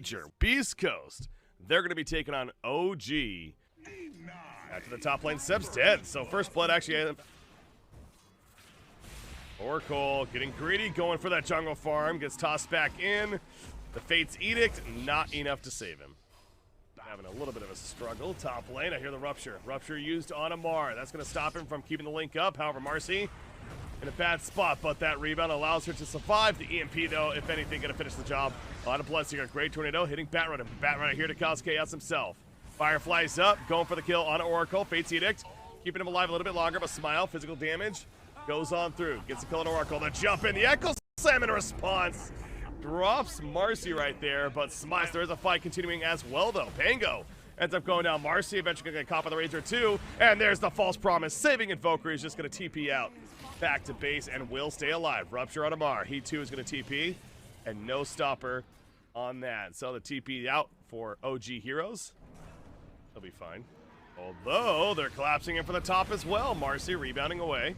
major. Beast Coast. They're going to be taking on OG. After the top lane, Seb's dead. So first blood actually. Oracle getting greedy, going for that jungle farm. Gets tossed back in. The Fate's Edict, not enough to save him. Having a little bit of a struggle. Top lane, I hear the Rupture. Rupture used on Amar. That's going to stop him from keeping the link up. However, Marcy in a bad spot, but that rebound allows her to survive. The EMP, though, if anything, going to finish the job. A lot of Bloodseeker. Great Tornado hitting Batrider. Batrider here to cause chaos himself. Firefly's up, going for the kill on Oracle. Fate's Edict, keeping him alive a little bit longer, but Smile, physical damage, goes on through. Gets the kill on Oracle. The jump in, the Echo Slam in response. Drops Marcy right there, but Smile, there is a fight continuing as well, though. Pango ends up going down. Marcy eventually going to get caught by the Razor, too. And there's the False Promise. Saving Invoker. He's just going to TP out back to base and will stay alive. Rupture on Amar. He, too, is going to TP, and no stopper on that. So the TP out for OG Heroes. They'll be fine. Although, they're collapsing in for the top as well. Marcy rebounding away.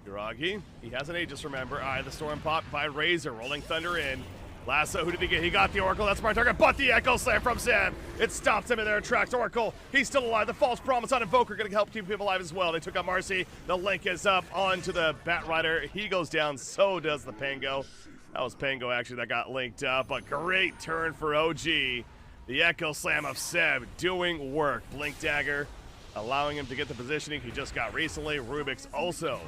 Yuragi, he has an Aegis, remember. Eye of the Storm popped by Razor. Rolling Thunder in. Lasso, who did he get? He got the Oracle. That's my target, but the Echo Slam from Sam. It stops him in there. Tracks Oracle. He's still alive. The False Promise on Invoker going to help keep him alive as well. They took out Marcy. The link is up onto the Batrider. He goes down. So does the Pango. That was Pango, actually, that got linked up. But great turn for OG. The Echo Slam of Seb doing work. Blink Dagger allowing him to get the positioning he just got recently. Rubik's also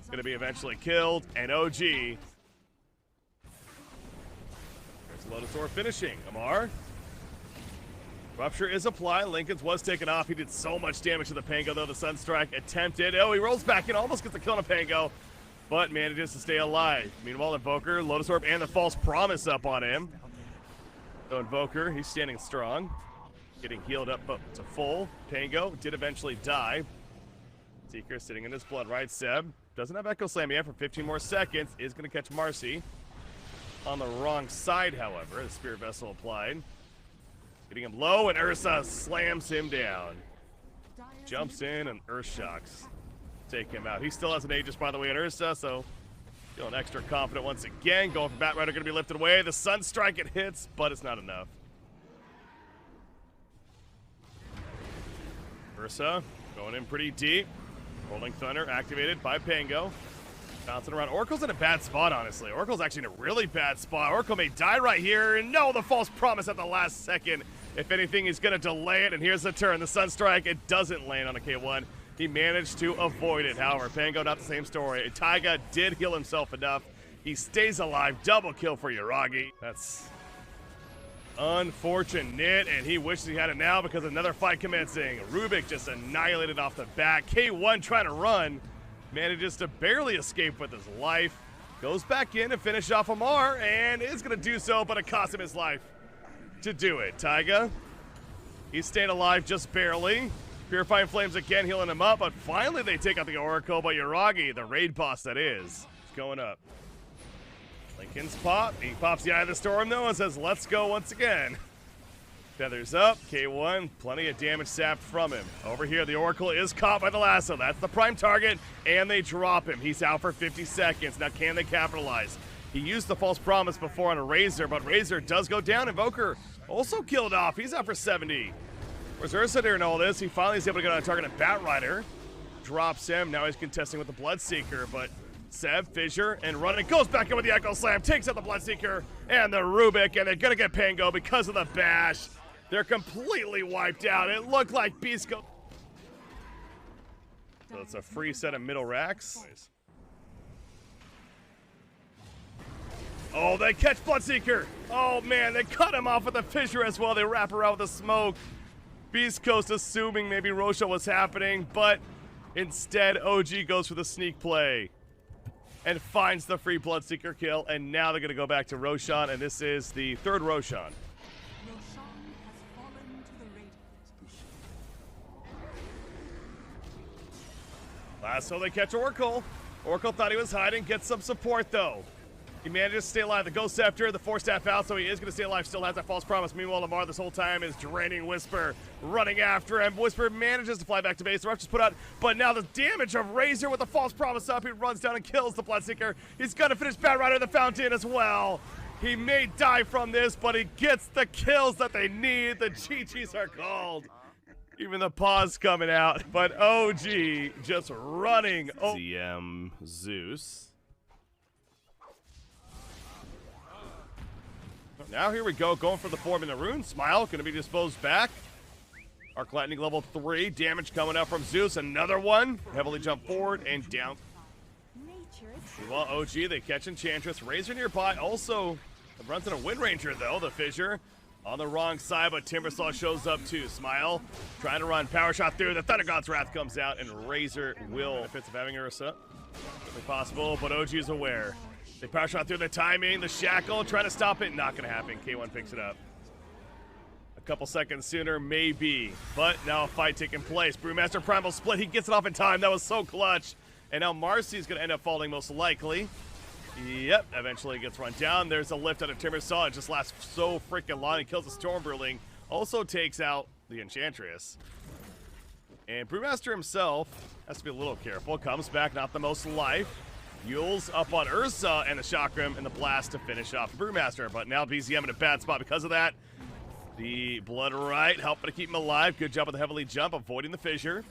going to be eventually killed. And OG. There's Lodosaur finishing. Amar. Rupture is applied. Lincoln's was taken off. He did so much damage to the Pango, though. The Sunstrike attempted. Oh, he rolls back in. Almost gets the kill on a Pango, but manages to stay alive. Meanwhile, Invoker, Lotus Orb, and the False Promise up on him. So Invoker, he's standing strong. Getting healed up to full. Pango did eventually die. Seeker sitting in his blood, right? Seb doesn't have Echo Slam yet for 15 more seconds. Is going to catch Marcy. On the wrong side, however. The Spirit Vessel applied. Getting him low, and Ursa slams him down. Jumps in, and Earth Shocks take him out. He still has an Aegis, by the way, in Ursa, so feeling extra confident once again. Going for Batrider, going to be lifted away. The Sunstrike, it hits, but it's not enough. Ursa going in pretty deep. Rolling Thunder activated by Pango. Bouncing around. Oracle's in a bad spot, honestly. Oracle's actually in a really bad spot. Oracle may die right here. And no, the False Promise at the last second. If anything, he's going to delay it. And here's the turn. The Sunstrike, it doesn't land on a K1. He managed to avoid it. However, Pango, not the same story. Taiga did heal himself enough. He stays alive. Double kill for Yuragi. That's unfortunate, and he wishes he had it now because another fight commencing. Rubik just annihilated off the back. K1 trying to run. Manages to barely escape with his life. Goes back in to finish off Amar, and is going to do so, but it cost him his life to do it. Taiga, he's staying alive just barely. Purifying Flames again, healing him up, but finally they take out the Oracle, but Yuragi, the raid boss that is going up. Lincoln's pop. He pops the Eye of the Storm, though, and says, let's go once again. Feathers up. K1, plenty of damage sapped from him. Over here, the Oracle is caught by the lasso. That's the prime target, and they drop him. He's out for 50 seconds. Now, can they capitalize? He used the False Promise before on a Razor, but Razor does go down. Invoker also killed off. He's out for 70. Where's Ursa during all this? He finally is able to get on a target of Batrider. Drops him. Now he's contesting with the Bloodseeker, but Seb, Fissure, and running. Goes back in with the Echo Slam. Takes out the Bloodseeker and the Rubik, and they're going to get Pango because of the bash. They're completely wiped out. It looked like BEASTCOAST. So it's a free set of middle racks. Oh, they catch Bloodseeker. Oh, man, they cut him off with the Fissure as well. They wrap around with the smoke. BEASTCOAST assuming maybe Roshan was happening, but instead OG goes for the sneak play and finds the free Bloodseeker kill, and now they're going to go back to Roshan, and this is the third Roshan. So they catch Oracle. Oracle thought he was hiding, gets some support though. He manages to stay alive. The Ghost Scepter, the Force Staff out, so he is going to stay alive. Still has that False Promise. Meanwhile, Lamar this whole time is draining Whisper, running after him. Whisper manages to fly back to base. The Rupture's put out, but now the damage of Razor with the False Promise up. He runs down and kills the Bloodseeker. He's going to finish Batrider the Fountain as well. He may die from this, but he gets the kills that they need. The GGs are called. Even the pause coming out, but OG just running. CM Zeus. Now here we go, going for the form in the rune. Smile, gonna be disposed back. Arc Lightning level 3, damage coming up from Zeus. Another one, heavily jump forward and down. Well, OG, they catch Enchantress. Razor nearby, also runs in a Wind Ranger though, the Fissure. On the wrong side, but Timbersaw shows up too. Smile, trying to run, power shot through. The Thunder God's Wrath comes out, and Razor will. Benefits of having Ursa. Certainly possible, but OG is aware. They power shot through the timing, the shackle, trying to stop it. Not going to happen. K1 picks it up. A couple seconds sooner, maybe. But now a fight taking place. Brewmaster Primal Split, he gets it off in time. That was so clutch. And now Marcy's going to end up falling most likely. Yep, eventually gets run down. There's a lift out of Timbersaw. It just lasts so freaking long. He kills the Stormbrueling. Also takes out the Enchantress. And Brewmaster himself has to be a little careful. Comes back, not the most life. Yule's up on Ursa and the Chakram and the blast to finish off Brewmaster. But now BZM in a bad spot because of that. The Blood Right helping to keep him alive. Good job with the heavily jump, avoiding the fissure.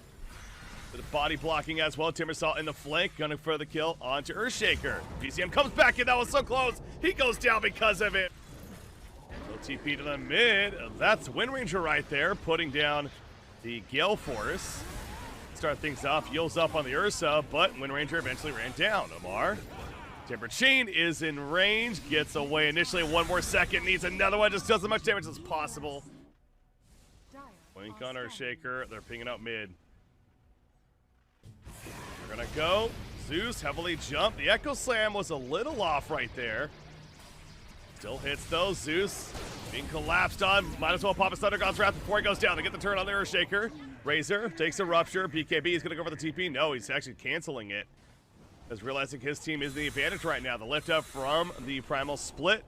The body blocking as well. Timbersaw in the flank, gunning for the kill onto Earthshaker. BCM comes back in. That was so close. He goes down because of it. So TP to the mid. That's Wind Ranger right there, putting down the Gale Force. Start things off. Yule's up on the Ursa, but Wind Ranger eventually ran down. Omar. Timber Chain is in range. Gets away initially. One more second. Needs another one. Just does as much damage as possible. Blink on Earthshaker. They're pinging out mid. We're gonna go. Zeus heavily jumped. The Echo Slam was a little off right there. Still hits though. Zeus being collapsed on. Might as well pop his Thunder God's Wrath before he goes down. They get the turn on the Earthshaker. Razor takes a rupture. BKB is gonna go for the TP. No, he's actually canceling it. As realizing his team is the advantage right now. The lift up from the Primal Split.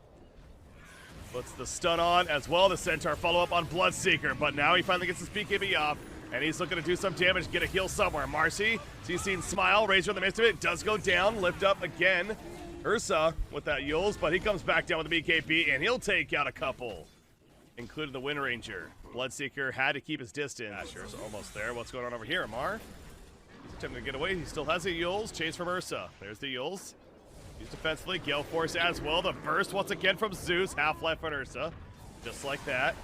Puts the stun on as well. The Centaur follow up on Bloodseeker, but now he finally gets his BKB off. And he's looking to do some damage, get a heal somewhere. Marcy, CC Smile, Razor in the midst of it, does go down, lift up again. Ursa with that Yules, but he comes back down with the BKB, and he'll take out a couple, including the Wind Ranger. Bloodseeker had to keep his distance. Asher's almost there. What's going on over here, Amar? He's attempting to get away. He still has a Yules. Chase from Ursa. There's the Yules. Used defensively. Gale Force as well. The burst once again from Zeus. Half-life on Ursa. Just like that.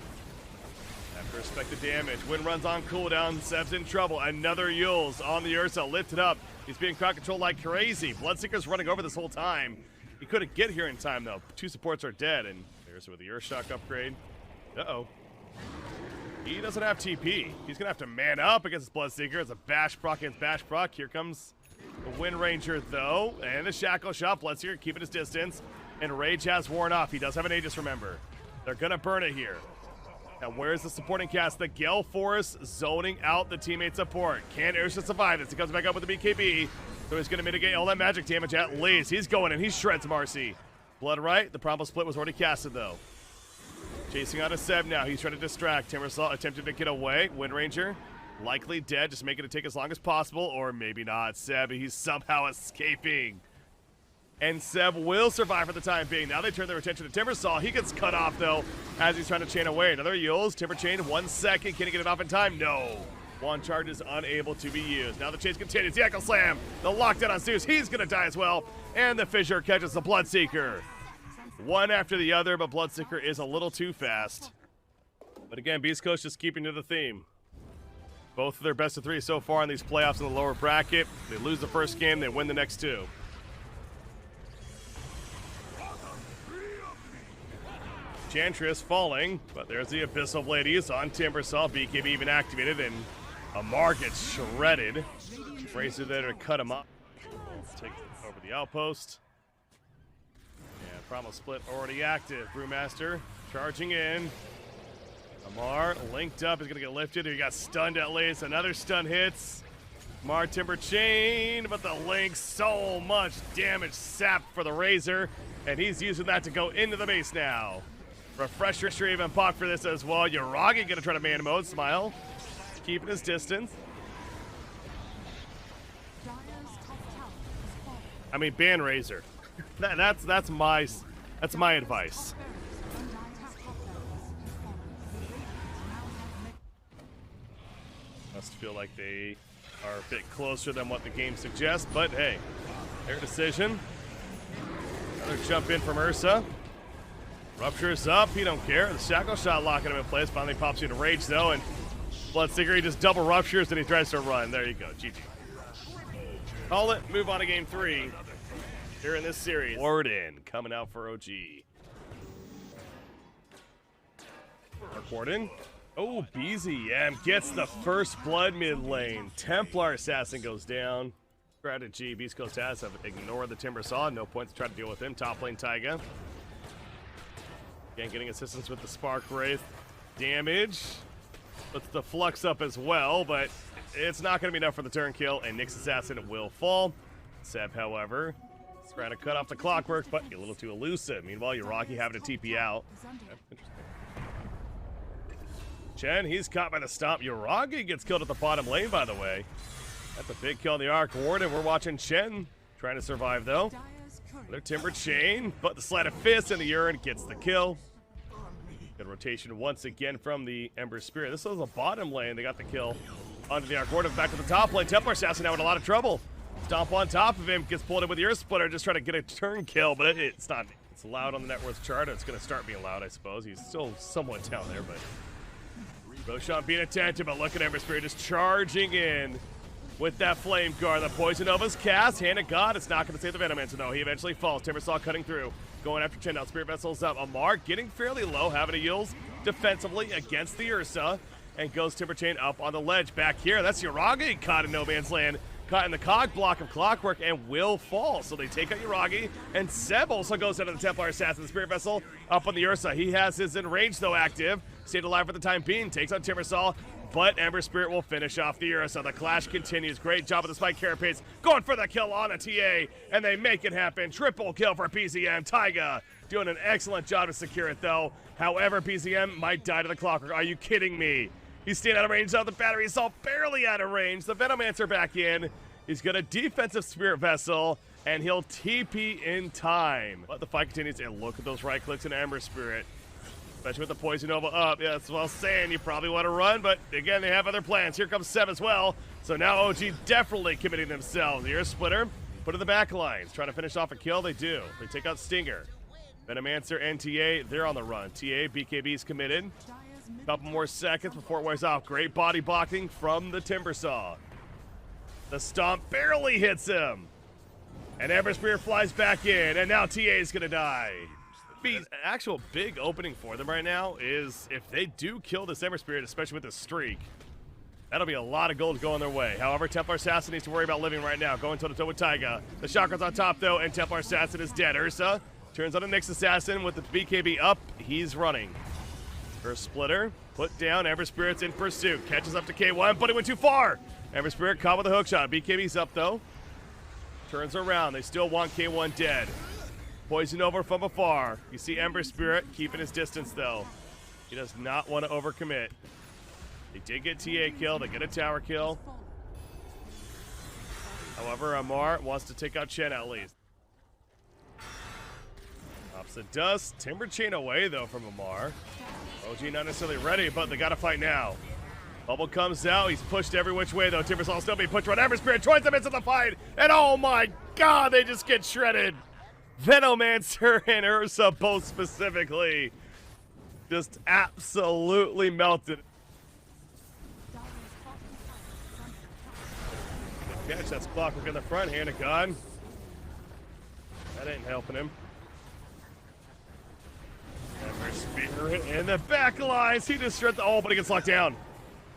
Have to respect the damage. Wind runs on cooldown. Seb's in trouble. Another Yules on the Ursa. Lifted up. He's being crowd controlled like crazy. Bloodseeker's running over this whole time. He couldn't get here in time, though. Two supports are dead. And there's with the Earthshock upgrade. Uh-oh. He doesn't have TP. He's going to have to man up against Bloodseeker. It's a bash proc against bash proc. Here comes the Wind Ranger, though. And the Shackle Shot. Bloodseeker keeping his distance. And Rage has worn off. He does have an Aegis, remember. They're going to burn it here. Now, where's the supporting cast? The Gale Force zoning out the teammate support. Can Ursa survive this? He comes back up with the BKB. So he's going to mitigate all that magic damage at least. He's going in. He shreds Marcy. Blood Right. The Primal Split was already casted, though. Chasing out a Seb now. He's trying to distract. Timbersaw attempted to get away. Wind Ranger likely dead. Just making it take as long as possible. Or maybe not. Seb, he's somehow escaping. And Seb will survive for the time being. Now they turn their attention to Timbersaw. He gets cut off, though, as he's trying to chain away. Another Yules. Timber Chain, 1 second. Can he get it off in time? No. One charge is unable to be used. Now the chase continues. The Echo Slam. The lockdown on Zeus. He's going to die as well. And the Fissure catches the Bloodseeker. One after the other, but Bloodseeker is a little too fast. But again, Beast Coast just keeping to the theme. Both of their best of 3 so far in these playoffs in the lower bracket. They lose the first game, they win the next 2. Enchantress falling, but there's the Abyssal Ladies on Timbersaw. BKB even activated, and Amar gets shredded. Razor there to cut him up. Take over the outpost. And Primal Split already active. Brewmaster charging in. Amar linked up, is going to get lifted. He got stunned at least. Another stun hits. Amar Timber Chain, but the link, so much damage sapped for the Razor, and he's using that to go into the base now. Refresher Shreeve and Puck for this as well. Yuragi gonna try to man mode. Smile, keeping his distance. I mean, ban Razor. That's That's my advice. Must feel like they are a bit closer than what the game suggests, but hey, their decision. Another jump in from Ursa. Rupture's up, he don't care. The shackle shot locking him in place. Finally pops you into rage though, and Bloodseeker, he just double ruptures and he tries to run. There you go, GG. Call it, move on to game 3 here in this series. Warden coming out for OG. Mark Warden. Oh, BZM gets the first blood mid lane. Templar Assassin goes down. Strategy, Beast Coast has have ignored the Timber Saw. No point to try to deal with him. Top lane Taiga. Again, getting assistance with the Spark Wraith. Damage. Puts the Flux up as well, but it's not going to be enough for the turn kill, and Nyx Assassin will fall. Seb, however, is trying to cut off the Clockwork, but a little too elusive. Meanwhile, Yuragi having to TP out. Interesting. Chen, he's caught by the stomp. Yuragi gets killed at the bottom lane, by the way. That's a big kill on the Arc Warden. We're watching Chen trying to survive, though. Another Timber Chain, but the Sleight of Fist and the Urine gets the kill. Good rotation once again from the Ember Spirit. This was a bottom lane. They got the kill onto the Arc Warden. Back to the top lane. Templar Assassin now in a lot of trouble. Stomp on top of him. Gets pulled in with the Earth Splitter. Just trying to get a turn kill, but it's not. It's loud on the net worth chart. It's going to start being loud, I suppose. He's still somewhat down there, but Roshan being attentive, but look at Ember Spirit just charging in with that Flame Guard. The Poison Nova's cast. Hand of God. It's not going to save the Venomancer, though. He eventually falls. Timbersaw cutting through. Going after Chen. Now Spirit Vessel's up. Amar getting fairly low. Having to yield defensively against the Ursa. And goes Timber Chain up on the ledge. Back here, that's Yuragi caught in no man's land. Caught in the cog block of Clockwork and will fall. So they take out Yuragi. And Seb also goes out of the Templar Assassin. The Spirit Vessel up on the Ursa. He has his Enrage, though, active. Stayed alive for the time being. Takes on Timbersaw. But Ember Spirit will finish off the Ursa. The clash continues. Great job with the Spike Carapace. Going for the kill on a TA. And they make it happen. Triple kill for PZM. Taiga doing an excellent job to secure it, though. However, PZM might die to the Clockwork. Are you kidding me? He's staying out of range of the battery assault, barely out of range. The Venomancer back in. He's got a defensive Spirit Vessel, and he'll TP in time. But the fight continues, and look at those right clicks in Ember Spirit. Especially with the Poison Nova up. Yeah, that's what I was saying. You probably want to run, but again, they have other plans. Here comes Seb as well. So now OG definitely committing themselves. The Earth Splitter, put in the back lines. Trying to finish off a kill, they do. They take out Stinger. Venomancer and TA, they're on the run. TA, BKB's committed. Couple more seconds before it wears off. Great body blocking from the Timbersaw. The stomp barely hits him. And Ember Spirit flies back in, and now TA is going to die. An actual big opening for them right now is if they do kill this Ember Spirit, especially with this streak, that'll be a lot of gold going their way. However, Templar Assassin needs to worry about living right now. Going toe-to-toe with Taiga. The Chakra's on top, though, and Templar Assassin is dead. Ursa turns on a Nyx Assassin with the BKB up. He's running. Earth Splitter, put down. Ember Spirit's in pursuit. Catches up to K1, but he went too far. Ember Spirit caught with a hook shot. BKB's up, though. Turns around. They still want K1 dead. Poison over from afar. You see Ember Spirit keeping his distance, though. He does not want to overcommit. They did get TA kill. They get a tower kill. However, Amar wants to take out Chen at least. Opposite dust. Timber Chain away, though, from Amar. OG not necessarily ready, but they got to fight now. Bubble comes out. He's pushed every which way, though. Timbersaw still being pushed around. Ember Spirit joins them into the fight. And oh my god, they just get shredded. Venomancer and Ursa both specifically just absolutely melted. Catch, that's Clockwork in the front. Hand of God. That ain't helping him. Ember Spirit in the back lines. He just stripped the but he gets locked down.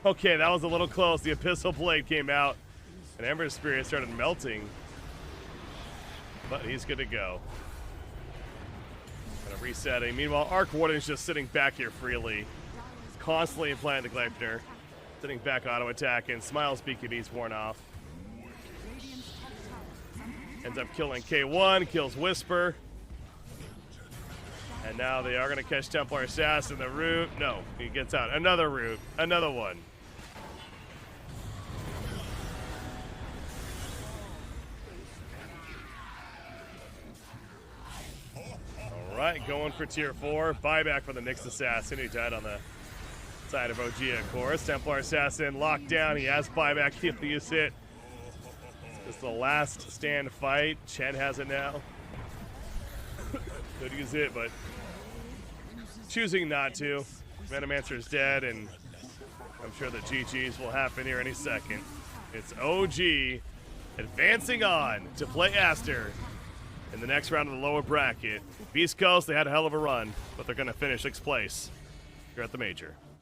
Okay, that was a little close. The Abyssal Blade came out, and Ember Spirit started melting. But he's good to go. Kind of resetting. Meanwhile, Arc Warden's just sitting back here freely. Constantly implanting the Gleipnir. Sitting back auto attack, and Smile's BKB's worn off. Ends up killing K1, kills Whisper. And now they are going to catch Templar Assassin. The root. No, he gets out. Another root. Another one. right, going for tier 4. Buyback for the Nyx Assassin. He died on the side of OG, of course. Templar Assassin locked down. He has buyback. He'll use it. It's the last stand fight. Chen has it now. Could use it, but choosing not to. Venomancer's dead, and I'm sure the GGs will happen here any second. It's OG advancing on to play Aster in the next round of the lower bracket. Beast Coast, they had a hell of a run, but they're going to finish 6th place here at the Major.